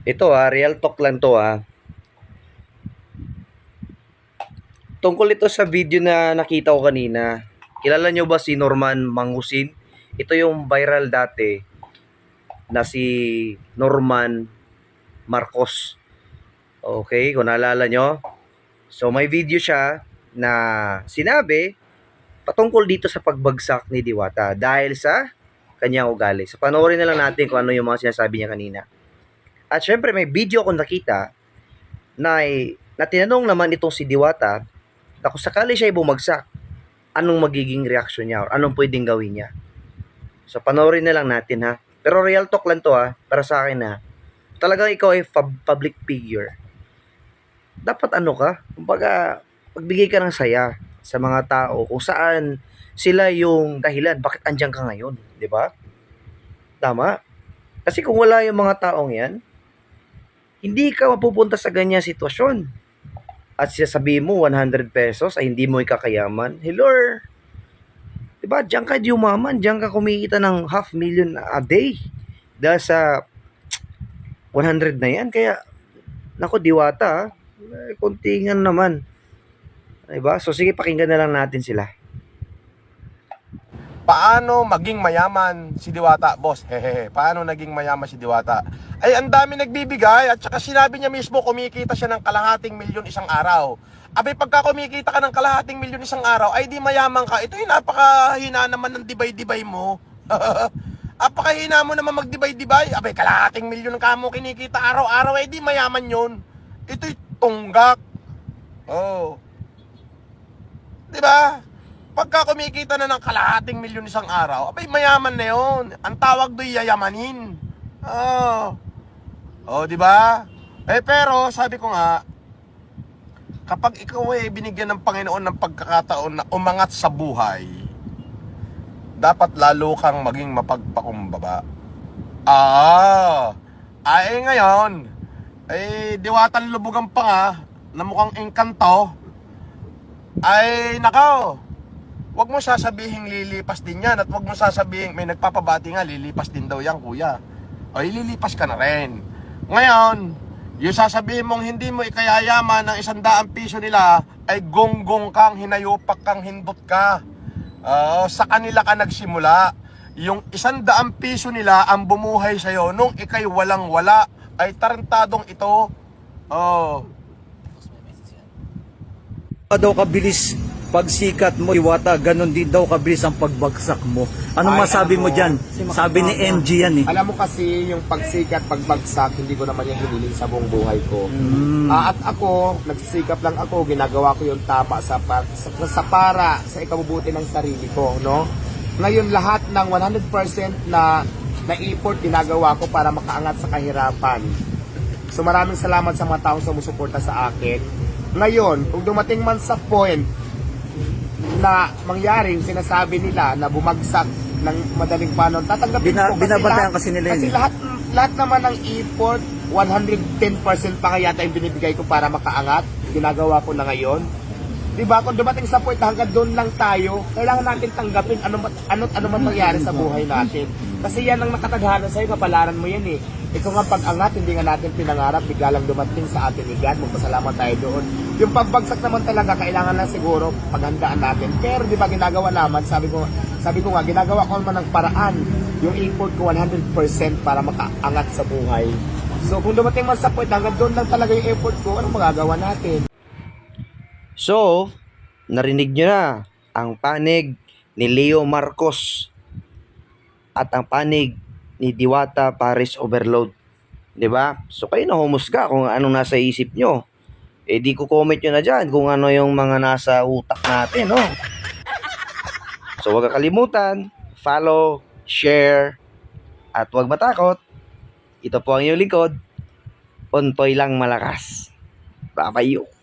Ito real talk lang to Tungkol ito sa video na nakita ko kanina. Kilala nyo ba si Norman Mangusin? Ito yung viral dati na si Norman Marcos. Okay, kung naalala nyo. So may video siya na sinabi patungkol dito sa pagbagsak ni Diwata dahil sa kanyang ugali. So panoorin na lang natin kung ano yung mga sinasabi niya kanina. At syempre may video akong nakita na tinanong naman itong si Diwata na kung sakali siya bumagsak, anong magiging reaksyon niya or anong pwedeng gawin niya. So panoorin na lang natin Pero real talk lang to para sa akin talagang ikaw ay public figure. Dapat ano ka, kumbaga pagbigay ka ng saya sa mga tao kung saan sila yung dahilan bakit andyan ka ngayon, di ba? Tama? Kasi kung wala yung mga taong yan, hindi ka mapupunta sa ganyang sitwasyon. At sasabihin mo 100 pesos ay hindi mo ikakayaman. Hello? Diba? Diyan ka yumaman. Diyan ka kumikita ng 500,000 a day. Dahil sa 100 na yan. Kaya, nako Diwata kontingan naman. Diba? So sige, pakinggan na lang natin sila. Paano maging mayaman si Diwata, boss? Hehehe. Paano naging mayaman si Diwata? Ay, ang dami nagbibigay at saka sinabi niya mismo kumikita siya ng kalahating milyon isang araw. Abay, pagka kumikita ka ng kalahating milyon isang araw, ay di mayaman ka. Ito yung napakahina naman ng dibay-dibay mo. Napakahina mo naman magdibay-dibay. Abay, kalahating milyon ka mo kinikita araw-araw, ay di mayaman yun. Ito'y tunggak. Oh. Diba? Pagka kumikita na ng kalahating milyon isang araw, abay mayaman na yun. Ang tawag do'y yayamanin. Di ba? Pero sabi ko nga, kapag ikaw ay binigyan ng Panginoon ng pagkakataon na umangat sa buhay, dapat lalo kang maging mapagpakumbaba. Ngayon, Diwatan lubugan pa nga, na mukhang engkanto, nakaw. Huwag mo sasabihin lilipas din yan at huwag mo sasabihin may nagpapabati nga lilipas din daw yan kuya. Lilipas ka na rin. Ngayon, yung sasabihin mong hindi mo ikayayaman ng 100 piso nila ay gonggong kang, hinayupak kang, hindot ka. Sa kanila ka nagsimula. Yung 100 piso nila ang bumuhay sa'yo nung ikay walang wala ay tarantadong ito. Daw kabilis pagsikat mo, Diwata, ganun din daw kabilis ang pagbagsak mo. Anong masabi mo dyan? Sabi ni MG yan Alam mo kasi yung pagsikat, pagbagsak, hindi ko naman yung hiniling sa buong buhay ko. At ako, nagsisikap lang ako, ginagawa ko yung tama sa ikabubuti ng sarili ko, no? Ngayon, lahat ng 100% na effort ginagawa ko para makaangat sa kahirapan. So maraming salamat sa mga taong sumusuporta sa akin. Ngayon, kung dumating man sa point na mangyaring sinasabi nila na bumagsak ng madaling panon, tatanggapin ko kasi nila kasi lahat naman ng effort, 110% pa kaya yung binibigay ko para makaangat, ginagawa ko na ngayon. Diba? Kung dumating sa point hanggang doon lang tayo, kailangan natin tanggapin ano man mangyari sa buhay natin. Kasi yan ang nakatadhana sa'yo, kapalaran mo yan Ito nga pag-angat, hindi nga natin pinangarap, bigla lang dumating sa atin ni God, magpasalamat tayo doon. Yung pagbagsak naman talaga, kailangan lang siguro paghandaan natin. Pero di ba ginagawa naman, sabi ko nga, ginagawa ko naman ng paraan, yung effort ko 100% para makaangat sa buhay. So kung dumating man sa point, hanggang doon lang talaga yung effort ko, anong magagawa natin? So, narinig nyo na ang panig ni Leo Marcos at ang panig ni Diwata Paris Overload. 'Di ba? So kayo na humusga kung anong nasa isip nyo. Di ko comment nyo na dyan kung ano yung mga nasa utak natin, no? So huwag kakalimutan, follow, share, at huwag matakot. Ito po ang iyong lingkod, Ontoy lang malakas. Bye-bye.